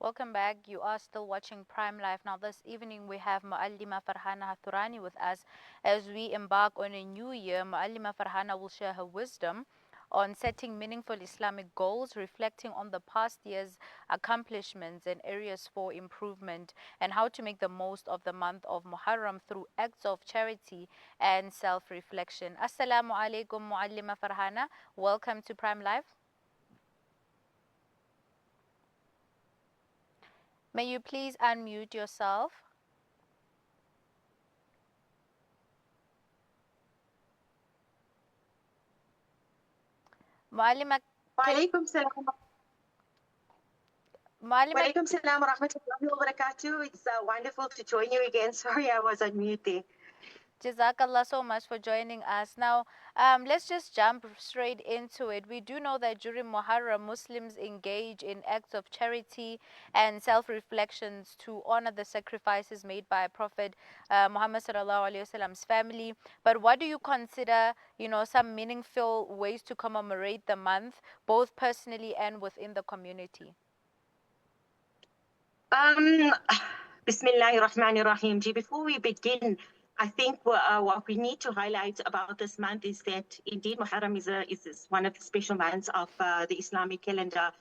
Welcome back. You are still watching Prime Life. Now, this evening we have Mualimah Farhana Hathurani with us as we embark on a new year. Mualimah Farhana will share her wisdom on setting meaningful Islamic goals, reflecting on the past year's accomplishments and areas for improvement, and how to make the most of the month of Muharram through acts of charity and self reflection. Assalamu alaikum, Mualimah Farhana. Welcome to Prime Life. May you please unmute yourself? Mualimah, Walaikum salam. Walaikum salam wa rahmatullahi wa barakatuh. It's wonderful to join you again. Sorry, I was on mute there. Jazakallah so much for joining us. Now, let's just jump straight into it. We do know that during Muharram, Muslims engage in acts of charity and self-reflections to honor the sacrifices made by Prophet Muhammad sallallahu alaihi wasallam's family. But what do you consider, some meaningful ways to commemorate the month, both personally and within the community? Bismillahir Rahmanir Rahim. Before we begin, I think what we need to highlight about this month is that indeed Muharram is one of the special months of the Islamic calendar,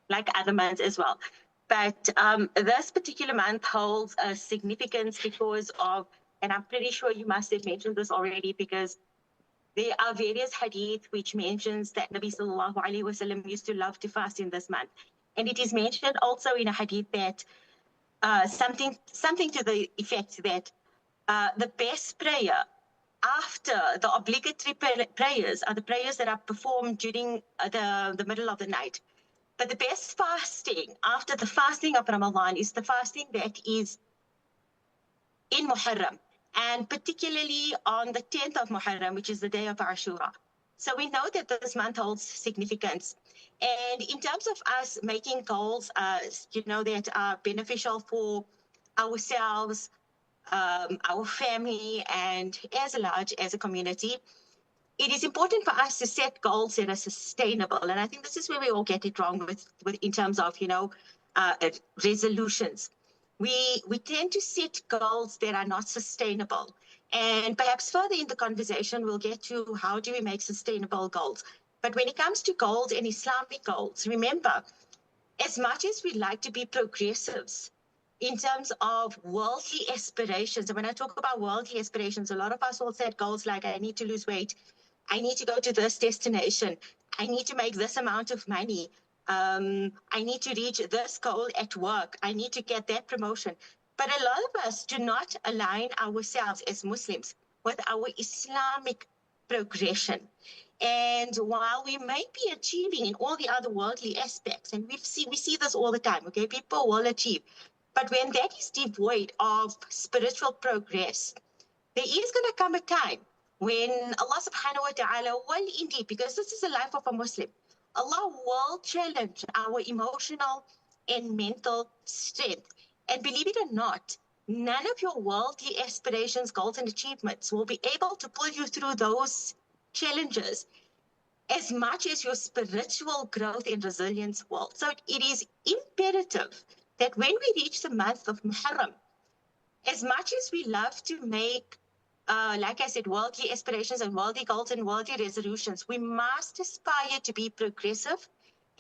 like other months as well. But this particular month holds a significance because of, and I'm pretty sure you must have mentioned this already, because there are various hadith which mentions that Nabi sallallahu alaihi wasallam used to love to fast in this month. And it is mentioned also in a hadith that something to the effect that the best prayer after the obligatory prayers are the prayers that are performed during the middle of the night. But the best fasting after the fasting of Ramadan is the fasting that is in Muharram, and particularly on the 10th of Muharram, which is the day of Ashura. So we know that this month holds significance. And in terms of us making goals, that are beneficial for ourselves, our family, and as large as a community, it is important for us to set goals that are sustainable. And I think this is where we all get it wrong with in terms of, resolutions. We tend to set goals that are not sustainable. And perhaps further in the conversation, we'll get to how do we make sustainable goals. But when it comes to goals and Islamic goals, remember, as much as we like to be progressives in terms of worldly aspirations, and when I talk about worldly aspirations, a lot of us will set goals like, I need to lose weight, I need to go to this destination, I need to make this amount of money, I need to reach this goal at work, I need to get that promotion. But a lot of us do not align ourselves as Muslims with our Islamic progression. And while we may be achieving in all the other worldly aspects, and we see this all the time, okay, people will achieve. But when that is devoid of spiritual progress, there is going to come a time when Allah subhanahu wa ta'ala will indeed, because this is the life of a Muslim, Allah will challenge our emotional and mental strength. And believe it or not, none of your worldly aspirations, goals, and achievements will be able to pull you through those challenges as much as your spiritual growth and resilience will. So it is imperative that when we reach the month of Muharram, as much as we love to make, like I said, worldly aspirations and worldly goals and worldly resolutions, we must aspire to be progressive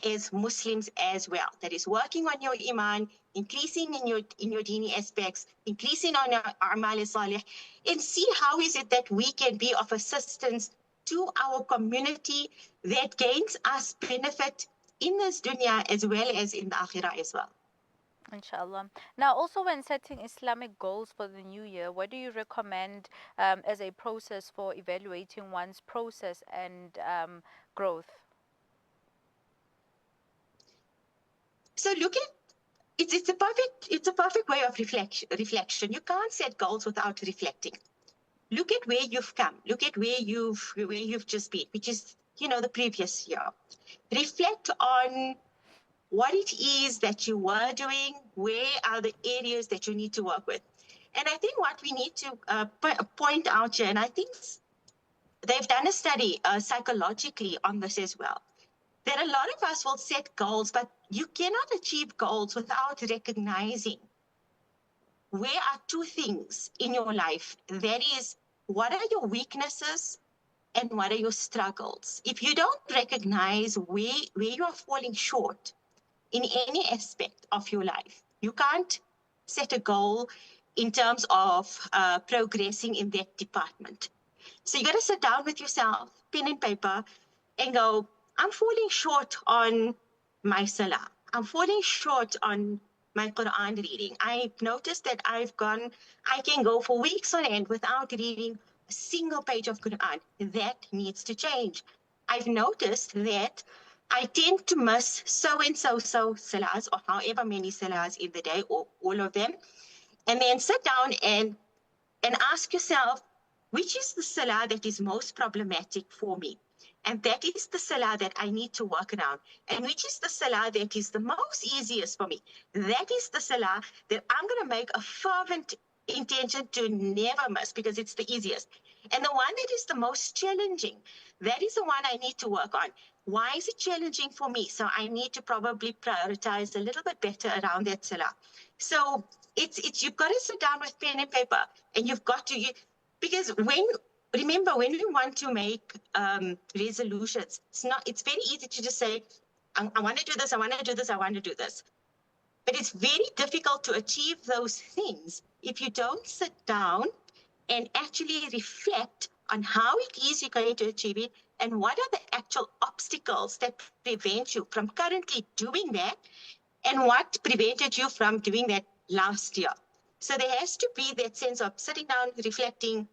as Muslims as well. That is working on your iman, increasing in your dini aspects, increasing on our a'mal salih, and see how is it that we can be of assistance to our community that gains us benefit in this dunya as well as in the akhirah as well. Inshallah. Now, also when setting Islamic goals for the new year, what do you recommend as a process for evaluating one's process and growth? So look at it's a perfect way of reflection. You can't set goals without reflecting. Look at where you've come. Look at where you've just been, which is the previous year. Reflect on what it is that you were doing. Where are the areas that you need to work with? And I think what we need to point out here, and I think they've done a study psychologically on this as well. that a lot of us will set goals, but you cannot achieve goals without recognizing where are two things in your life. That is, what are your weaknesses and what are your struggles? If you don't recognize where you are falling short in any aspect of your life, you can't set a goal in terms of progressing in that department. So you got to sit down with yourself, pen and paper, and go, I'm falling short on my salah. I'm falling short on my Quran reading. I've noticed that I can go for weeks on end without reading a single page of Quran. That needs to change. I've noticed that I tend to miss so and so salahs, or however many salahs in the day, or all of them, and then sit down and ask yourself, which is the salah that is most problematic for me? And that is the salah that I need to work around. And which is the salah that is the most easiest for me? That is the salah that I'm going to make a fervent intention to never miss because it's the easiest. And the one that is the most challenging, that is the one I need to work on. Why is it challenging for me? So I need to probably prioritize a little bit better around that salah. So it's you've got to sit down with pen and paper, and you've got to because remember when we want to make resolutions, it's very easy to just say, I want to do this, I want to do this, I want to do this. But it's very difficult to achieve those things if you don't sit down and actually reflect on how it is you're going to achieve it and what are the actual obstacles that prevent you from currently doing that and what prevented you from doing that last year. So there has to be that sense of sitting down, reflecting,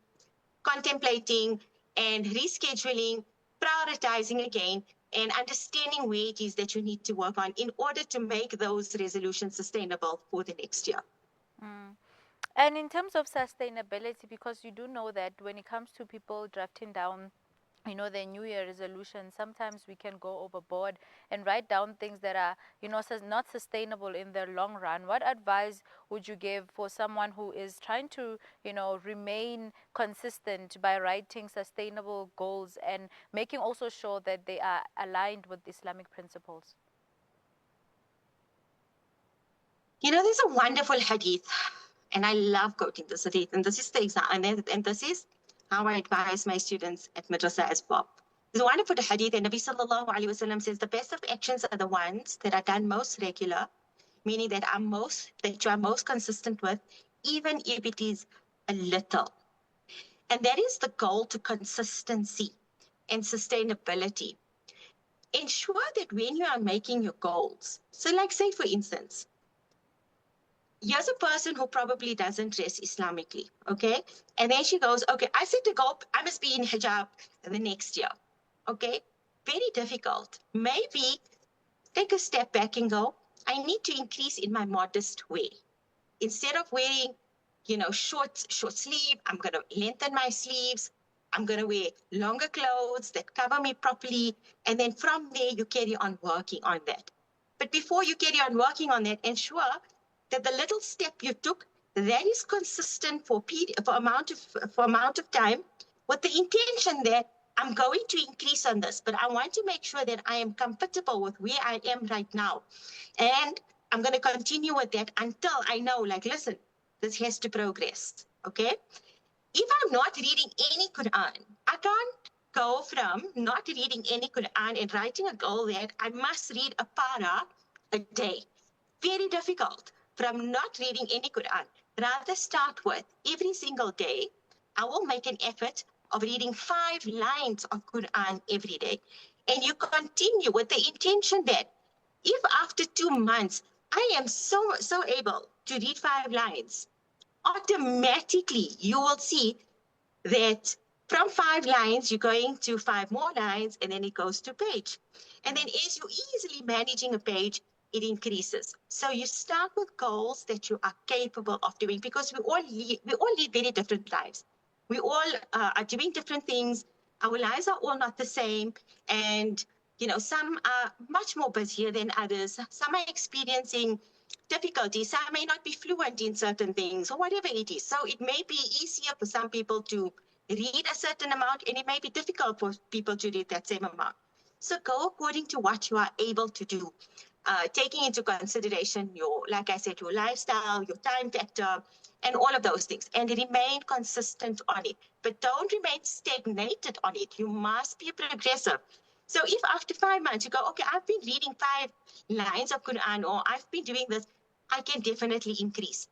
contemplating, and rescheduling, prioritizing again, and understanding where it is that you need to work on in order to make those resolutions sustainable for the next year. Mm. And in terms of sustainability, because you do know that when it comes to people drafting down their new year resolution, sometimes we can go overboard and write down things that are not sustainable in the long run. What advice would you give for someone who is trying to remain consistent by writing sustainable goals and making also sure that they are aligned with Islamic principles? There's a wonderful hadith, and I love quoting this hadith, and this is the exam, and this is how I advise my students at madrasa as well. There's a wonderful hadith, and Nabi sallallahu alaihi wasallam says the best of actions are the ones that are done most regular, meaning that you are most consistent with, even if it is a little. And that is the goal to consistency and sustainability. Ensure that when you are making your goals, so like say for instance, here's a person who probably doesn't dress Islamically, okay? And then she goes, okay, I set a goal, I must be in hijab the next year, okay? Very difficult. Maybe take a step back and go, I need to increase in my modest way. Instead of wearing, short sleeve, I'm going to lengthen my sleeves. I'm going to wear longer clothes that cover me properly. And then from there, you carry on working on that. But before you carry on working on that, ensure that the little step you took, that is consistent for amount of time with the intention that I'm going to increase on this, but I want to make sure that I am comfortable with where I am right now. And I'm going to continue with that until I know, listen, this has to progress, okay? If I'm not reading any Quran, I can't go from not reading any Quran and writing a goal that I must read a para a day. Very difficult. From not reading any Quran, rather start with every single day, I will make an effort of reading 5 lines of Quran every day. And you continue with the intention that if after 2 months, I am so able to read 5 lines, automatically you will see that from 5 lines, you're going to 5 more lines, and then it goes to page. And then as you're easily managing a page, it increases. So you start with goals that you are capable of doing, because we all lead very different lives. We all are doing different things. Our lives are all not the same. And, some are much more busier than others. Some are experiencing difficulties. Some may not be fluent in certain things or whatever it is. So it may be easier for some people to read a certain amount, and it may be difficult for people to read that same amount. So go according to what you are able to do, taking into consideration your, like I said, your lifestyle, your time factor, and all of those things, and remain consistent on it. But don't remain stagnated on it. You must be progressive. So if after 5 months you go, okay, I've been reading 5 lines of Quran, or I've been doing this, I can definitely increase.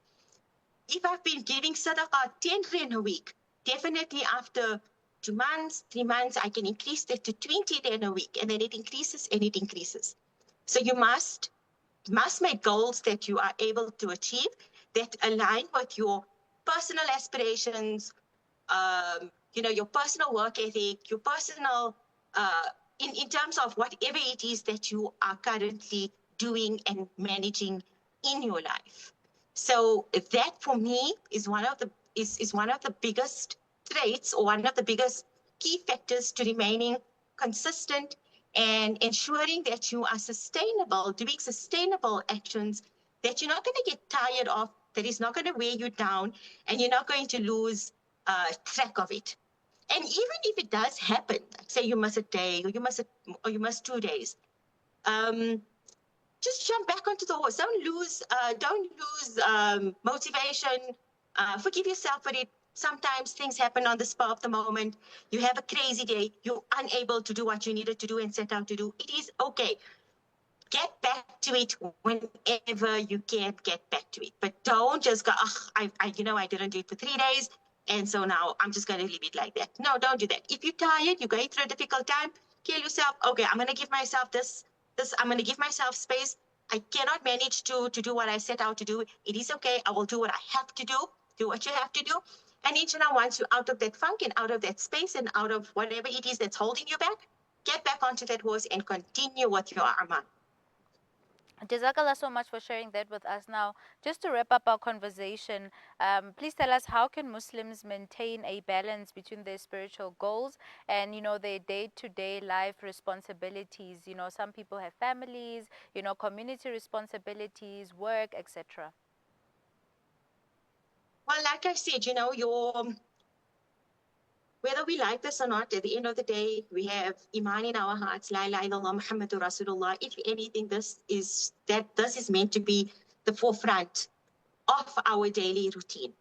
If I've been giving sadaqah 10 rand a week, definitely after 2 months, 3 months, I can increase that to 20 rand a week, and then it increases and it increases. So you must make goals that you are able to achieve that align with your personal aspirations, your personal work ethic, your personal, in terms of whatever it is that you are currently doing and managing in your life. So that for me is one of the biggest traits, or one of the biggest key factors to remaining consistent and ensuring that you are sustainable, doing sustainable actions that you're not going to get tired of, that is not going to weigh you down, and you're not going to lose track of it. And even if it does happen, like say you miss a day, or you miss 2 days, just jump back onto the horse. Don't lose motivation. Forgive yourself for it. Sometimes things happen on the spur of the moment. You have a crazy day. You're unable to do what you needed to do and set out to do. It is okay. Get back to it whenever you can get back to it. But don't just go, I didn't do it for 3 days, and so now I'm just going to leave it like that. No, don't do that. If you're tired, you're going through a difficult time, kill yourself. Okay, I'm going to give myself this, I'm going to give myself space. I cannot manage to do what I set out to do. It is okay. I will do what I have to do. Do what you have to do. And inshallah, once you're out of that funk and out of that space and out of whatever it is that's holding you back, get back onto that horse and continue with your amal. Jazakallah so much for sharing that with us. Now, just to wrap up our conversation, please tell us, how can Muslims maintain a balance between their spiritual goals and, their day-to-day life responsibilities? Some people have families, community responsibilities, work, etc. Well, like I said, whether we like this or not, at the end of the day, we have iman in our hearts, la ilaha illallah Muhammadur Rasulullah. If anything, this is meant to be the forefront of our daily routine.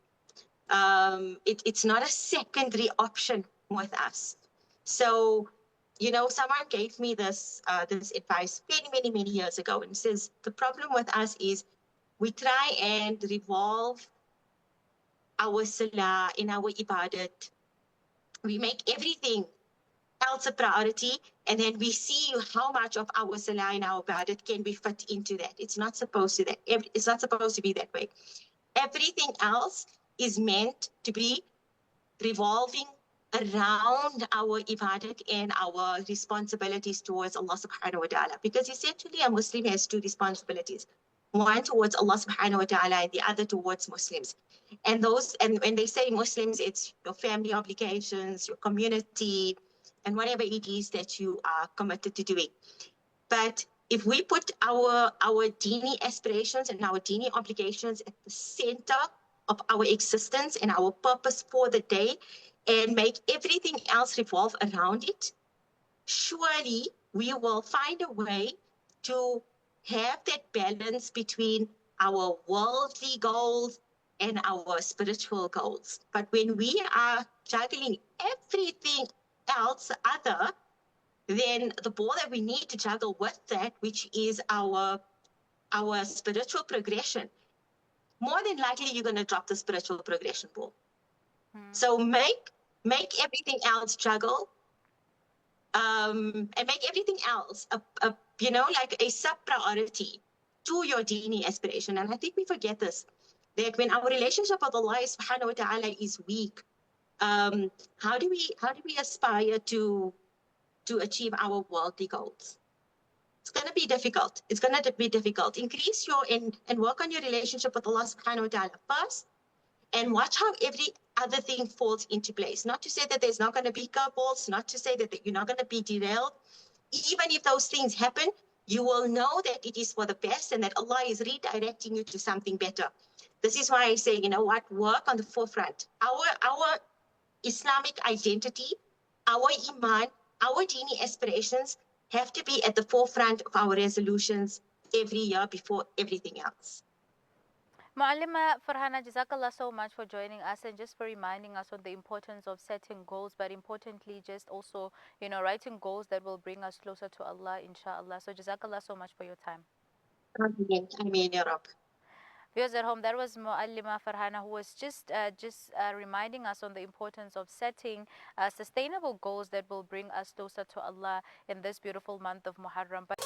It's not a secondary option with us. So, someone gave me this advice many, many, many years ago, and says the problem with us is we try and revolve our salah in our ibadat. We make everything else a priority, and then we see how much of our salah and our ibadat can be fit into that. It's not supposed to be that way. Everything else is meant to be revolving around our ibadat and our responsibilities towards Allah subhanahu wa ta'ala. Because essentially a Muslim has two responsibilities. One towards Allah subhanahu wa ta'ala and the other towards Muslims. And when they say Muslims, it's your family obligations, your community, and whatever it is that you are committed to doing. But if we put our dini aspirations and our dini obligations at the center of our existence and our purpose for the day, and make everything else revolve around it, surely we will find a way to have that balance between our worldly goals and our spiritual goals. But when we are juggling everything else other, then the ball that we need to juggle with that, which is our spiritual progression, more than likely you're going to drop the spiritual progression ball. So make everything else juggle, and make everything else like a sub-priority to your dini aspiration. And I think we forget this, that when our relationship with Allah subhanahu wa ta'ala is weak, how do we aspire to achieve our worldly goals? It's going to be difficult. Increase and work on your relationship with Allah subhanahu wa ta'ala first, and watch how every other thing falls into place. Not to say that there's not going to be curveballs, not to say that you're not going to be derailed. Even if those things happen, you will know that it is for the best and that Allah is redirecting you to something better. This is why I say, work on the forefront. Our Islamic identity, our iman, our dini aspirations have to be at the forefront of our resolutions every year before everything else. Mualimah Farhana, Jazakallah so much for joining us and just for reminding us on the importance of setting goals, but importantly, just also, writing goals that will bring us closer to Allah, inshallah. So, Jazakallah so much for your time. Ameen, Ya Rab. Viewers at home, that was Mualimah Farhana, who was just reminding us on the importance of setting sustainable goals that will bring us closer to Allah in this beautiful month of Muharram. But